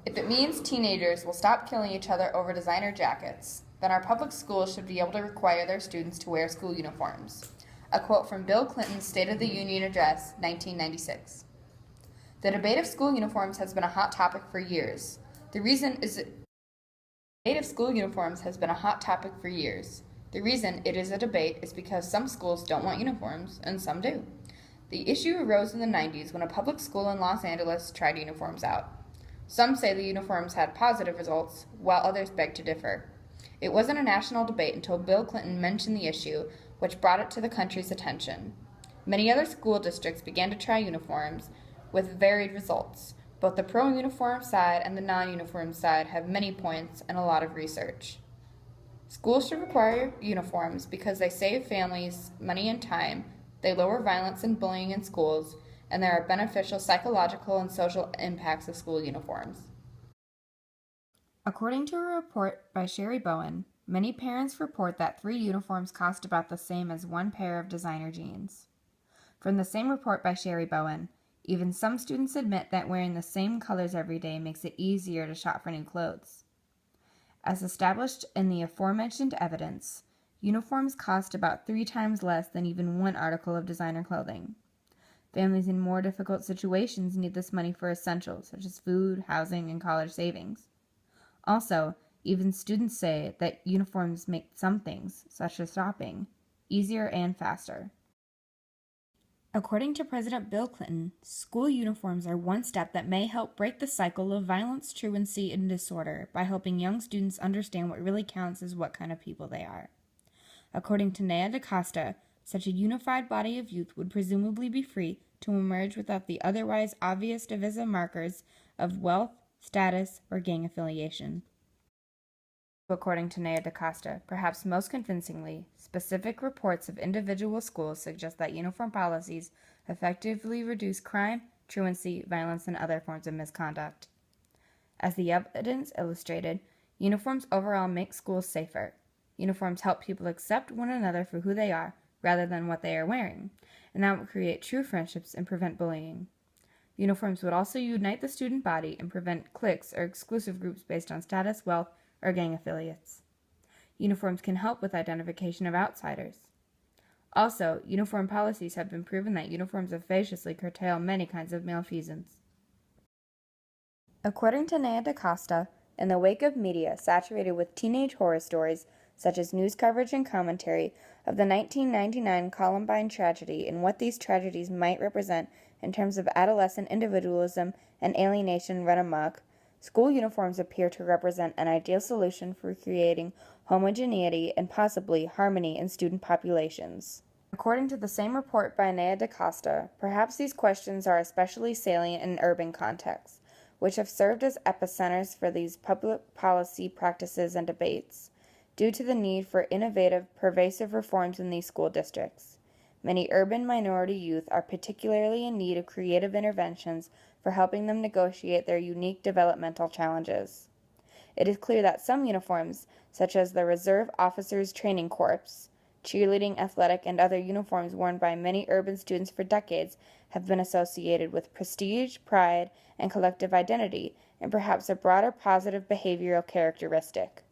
If it means teenagers will stop killing each other over designer jackets, then our public schools should be able to require their students to wear school uniforms. A quote from Bill Clinton's State of the Union Address, 1996. The debate of school uniforms has been a hot topic for years. The reason it is a debate is because some schools don't want uniforms and some do. The issue arose in the 90s when a public school in Los Angeles tried uniforms out. Some say the uniforms had positive results, while others beg to differ. It wasn't a national debate until Bill Clinton mentioned the issue, which brought it to the country's attention. Many other school districts began to try uniforms, with varied results. Both the pro-uniform side and the non-uniform side have many points and a lot of research. Schools should require uniforms because they save families money and time, they lower violence and bullying in schools, and there are beneficial psychological and social impacts of school uniforms. According to a report by Sherry Bowen, many parents report that 3 uniforms cost about the same as 1 pair of designer jeans. From the same report by Sherry Bowen, even some students admit that wearing the same colors every day makes it easier to shop for new clothes. As established in the aforementioned evidence, uniforms cost about 3 times less than even 1 article of designer clothing. Families in more difficult situations need this money for essentials such as food, housing, and college savings. Also, even students say that uniforms make some things, such as shopping, easier and faster. According to President Bill Clinton, school uniforms are one step that may help break the cycle of violence, truancy, and disorder by helping young students understand what really counts as what kind of people they are. According to Nea DaCosta, such a unified body of youth would presumably be free to emerge without the otherwise obvious divisive markers of wealth, status, or gang affiliation. According to Nea DaCosta, perhaps most convincingly, specific reports of individual schools suggest that uniform policies effectively reduce crime, truancy, violence, and other forms of misconduct. As the evidence illustrated, uniforms overall make schools safer. Uniforms help people accept one another for who they are, rather than what they are wearing, and that would create true friendships and prevent bullying. Uniforms would also unite the student body and prevent cliques or exclusive groups based on status, wealth, or gang affiliates. Uniforms can help with identification of outsiders. Also, uniform policies have been proven that uniforms efficaciously curtail many kinds of malfeasance. According to Nea DaCosta, in the wake of media saturated with teenage horror stories, such as news coverage and commentary of the 1999 Columbine tragedy and what these tragedies might represent in terms of adolescent individualism and alienation run amok, school uniforms appear to represent an ideal solution for creating homogeneity and possibly harmony in student populations. According to the same report by Nea DaCosta, perhaps these questions are especially salient in urban contexts, which have served as epicenters for these public policy practices and debates, due to the need for innovative, pervasive reforms in these school districts. Many urban minority youth are particularly in need of creative interventions for helping them negotiate their unique developmental challenges. It is clear that some uniforms, such as the Reserve Officers Training Corps, cheerleading, athletic, and other uniforms worn by many urban students for decades, have been associated with prestige, pride, and collective identity, and perhaps a broader positive behavioral characteristic.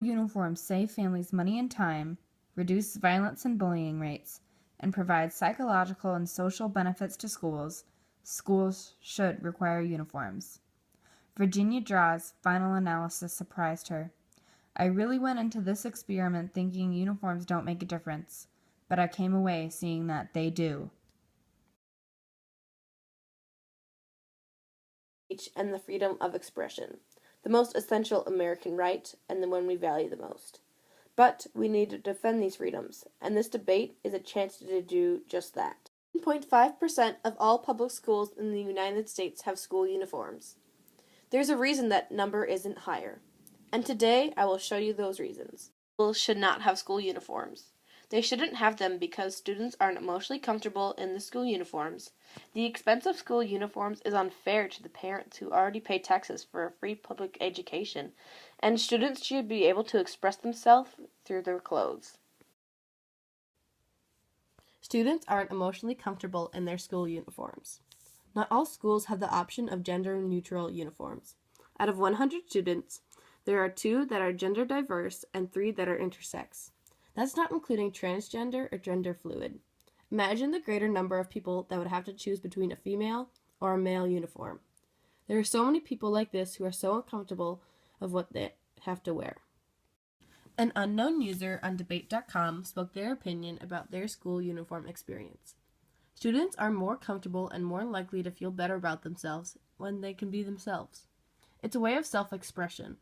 Uniforms save families money and time, reduce violence and bullying rates, and provide psychological and social benefits to schools. Schools should require uniforms. Virginia Draw's final analysis surprised her. I really went into this experiment thinking uniforms don't make a difference, but I came away seeing that they do. And the freedom of expression, the most essential American right, and the one we value the most. But we need to defend these freedoms, and this debate is a chance to do just that. 1.5% of all public schools in the United States have school uniforms. There's a reason that number isn't higher, and today I will show you those reasons. Schools should not have school uniforms. They shouldn't have them because students aren't emotionally comfortable in the school uniforms. The expense of school uniforms is unfair to the parents who already pay taxes for a free public education, and students should be able to express themselves through their clothes. Students aren't emotionally comfortable in their school uniforms. Not all schools have the option of gender-neutral uniforms. Out of 100 students, there are 2 that are gender diverse and 3 that are intersex. That's not including transgender or gender fluid. Imagine the greater number of people that would have to choose between a female or a male uniform. There are so many people like this who are so uncomfortable of what they have to wear. An unknown user on debate.com spoke their opinion about their school uniform experience. Students are more comfortable and more likely to feel better about themselves when they can be themselves. It's a way of self-expression.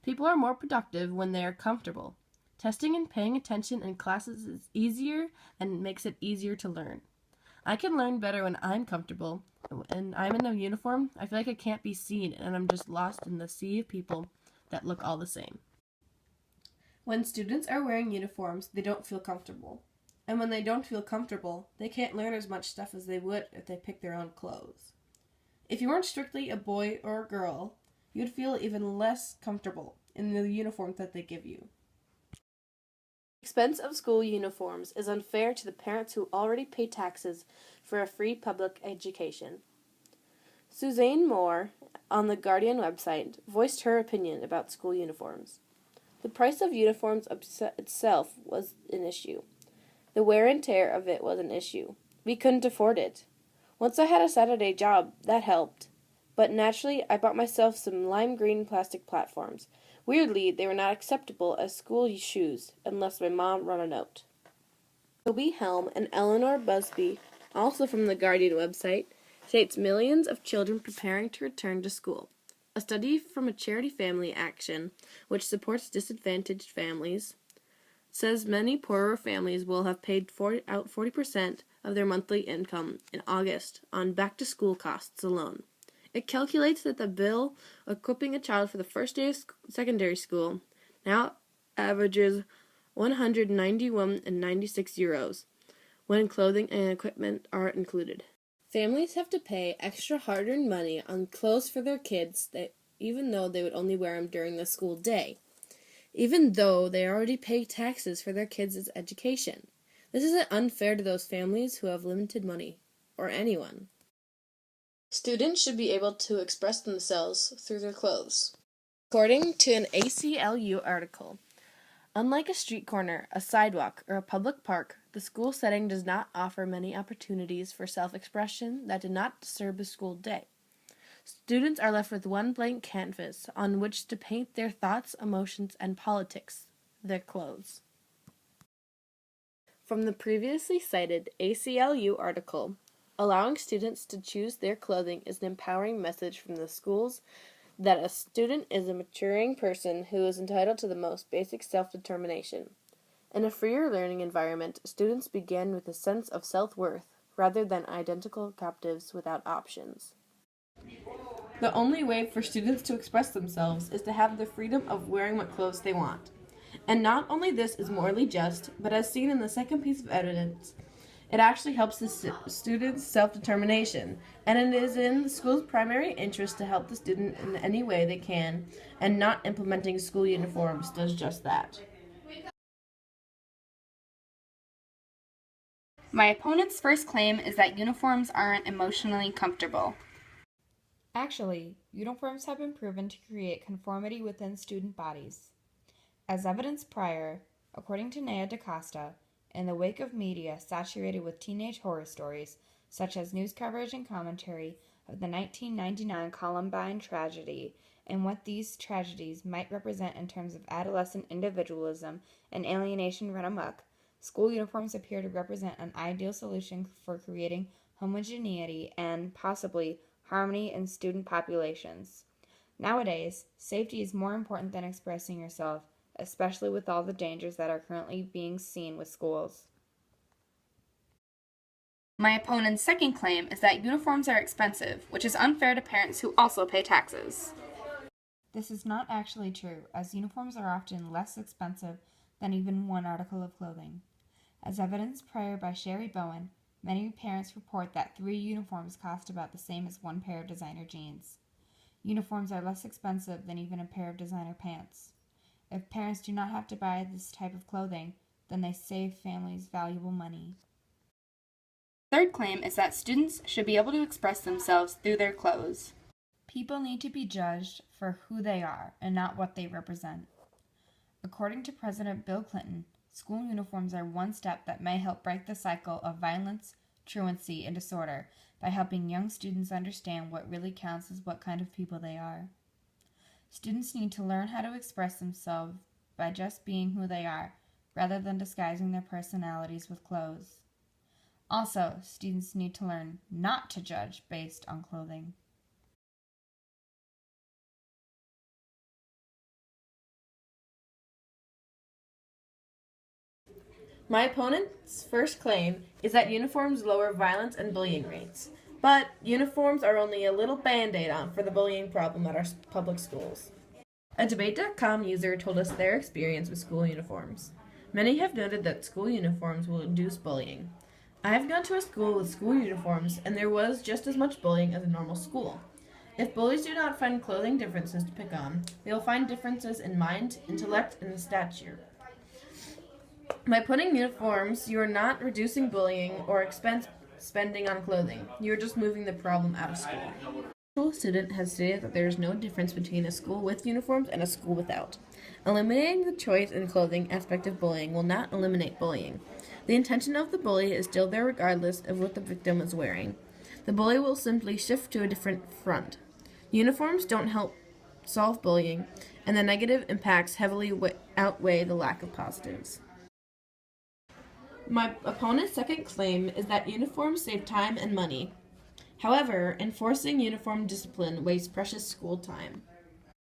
People are more productive when they are comfortable. Testing and paying attention in classes is easier and makes it easier to learn. I can learn better when I'm comfortable. When I'm in a uniform, I feel like I can't be seen and I'm just lost in the sea of people that look all the same. When students are wearing uniforms, they don't feel comfortable. And when they don't feel comfortable, they can't learn as much stuff as they would if they picked their own clothes. If you weren't strictly a boy or a girl, you'd feel even less comfortable in the uniform that they give you. The expense of school uniforms is unfair to the parents who already pay taxes for a free public education. Suzanne Moore, on the Guardian website, voiced her opinion about school uniforms. The price of uniforms itself was an issue. The wear and tear of it was an issue. We couldn't afford it. Once I had a Saturday job, that helped. But naturally, I bought myself some lime green plastic platforms. Weirdly, they were not acceptable as school shoes, unless my mom wrote a note. Toby Helm and Eleanor Busby, also from the Guardian website, states millions of children preparing to return to school. A study from a charity family action, which supports disadvantaged families, says many poorer families will have paid out 40% of their monthly income in August on back-to-school costs alone. It calculates that the bill equipping a child for the first day of secondary school now averages €191.96 when clothing and equipment are included. Families have to pay extra hard-earned money on clothes for their kids even though they would only wear them during the school day, even though they already pay taxes for their kids' education. This isn't unfair to those families who have limited money, or anyone. Students should be able to express themselves through their clothes. According to an ACLU article, unlike a street corner, a sidewalk, or a public park, the school setting does not offer many opportunities for self-expression that do not disturb the school day. Students are left with one blank canvas on which to paint their thoughts, emotions, and politics, their clothes. From the previously cited ACLU article, allowing students to choose their clothing is an empowering message from the schools that a student is a maturing person who is entitled to the most basic self-determination. In a freer learning environment, students begin with a sense of self-worth rather than identical captives without options. The only way for students to express themselves is to have the freedom of wearing what clothes they want. And not only this is morally just, but as seen in the second piece of evidence, it actually helps the student's self-determination, and it is in the school's primary interest to help the student in any way they can, and not implementing school uniforms does just that. My opponent's first claim is that uniforms aren't emotionally comfortable. Actually, uniforms have been proven to create conformity within student bodies. As evidenced prior, according to Nea DaCosta, in the wake of media saturated with teenage horror stories, such as news coverage and commentary of the 1999 Columbine tragedy and what these tragedies might represent in terms of adolescent individualism and alienation run amok, school uniforms appear to represent an ideal solution for creating homogeneity and, possibly, harmony in student populations. Nowadays, safety is more important than expressing yourself, especially with all the dangers that are currently being seen with schools. My opponent's second claim is that uniforms are expensive, which is unfair to parents who also pay taxes. This is not actually true, as uniforms are often less expensive than even one article of clothing. As evidenced prior by Sherry Bowen, many parents report that 3 uniforms cost about the same as one pair of designer jeans. Uniforms are less expensive than even a pair of designer pants. If parents do not have to buy this type of clothing, then they save families valuable money. Third claim is that students should be able to express themselves through their clothes. People need to be judged for who they are and not what they represent. According to President Bill Clinton, school uniforms are one step that may help break the cycle of violence, truancy, and disorder by helping young students understand what really counts as what kind of people they are. Students need to learn how to express themselves by just being who they are, rather than disguising their personalities with clothes. Also, students need to learn not to judge based on clothing. My opponent's first claim is that uniforms lower violence and bullying rates. But uniforms are only a little band-aid on for the bullying problem at our public schools. A Debate.com user told us their experience with school uniforms. Many have noted that school uniforms will induce bullying. I have gone to a school with school uniforms, and there was just as much bullying as a normal school. If bullies do not find clothing differences to pick on, they will find differences in mind, intellect, and stature. By putting uniforms, you are not reducing bullying or expense spending on clothing. You are just moving the problem out of school. A school student has stated that there is no difference between a school with uniforms and a school without. Eliminating the choice in clothing aspect of bullying will not eliminate bullying. The intention of the bully is still there regardless of what the victim is wearing. The bully will simply shift to a different front. Uniforms don't help solve bullying, and the negative impacts heavily outweigh the lack of positives. My opponent's second claim is that uniforms save time and money. However, enforcing uniform discipline wastes precious school time.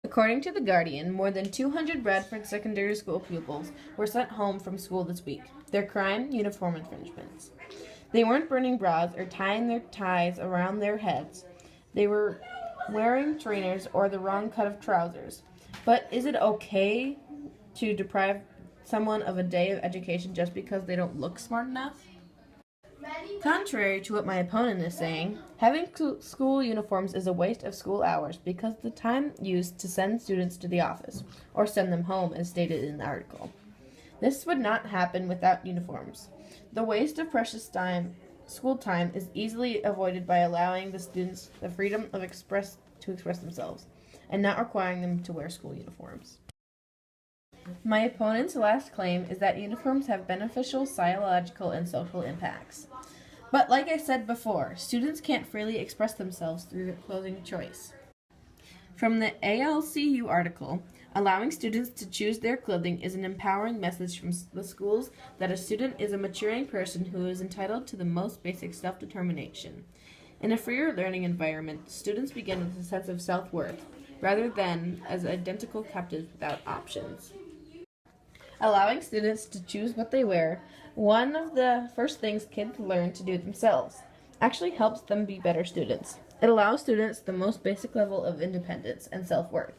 According to The Guardian, more than 200 Bradford secondary school pupils were sent home from school this week. Their crime? Uniform infringements. They weren't burning bras or tying their ties around their heads. They were wearing trainers or the wrong cut of trousers. But is it okay to deprive someone of a day of education just because they don't look smart enough? Contrary to what my opponent is saying, having school uniforms is a waste of school hours because the time used to send students to the office or send them home is stated in the article. This would not happen without uniforms. The waste of precious school time is easily avoided by allowing the students the freedom to express themselves and not requiring them to wear school uniforms. My opponent's last claim is that uniforms have beneficial psychological and social impacts. But like I said before, students can't freely express themselves through their clothing choice. From the ALCU article, allowing students to choose their clothing is an empowering message from the schools that a student is a maturing person who is entitled to the most basic self-determination. In a freer learning environment, students begin with a sense of self-worth, rather than as identical captives without options. Allowing students to choose what they wear, one of the first things kids learn to do themselves, actually helps them be better students. It allows students the most basic level of independence and self-worth.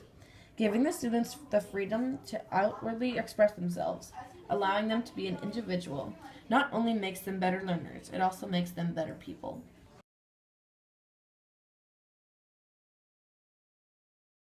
Giving the students the freedom to outwardly express themselves, allowing them to be an individual, not only makes them better learners, it also makes them better people.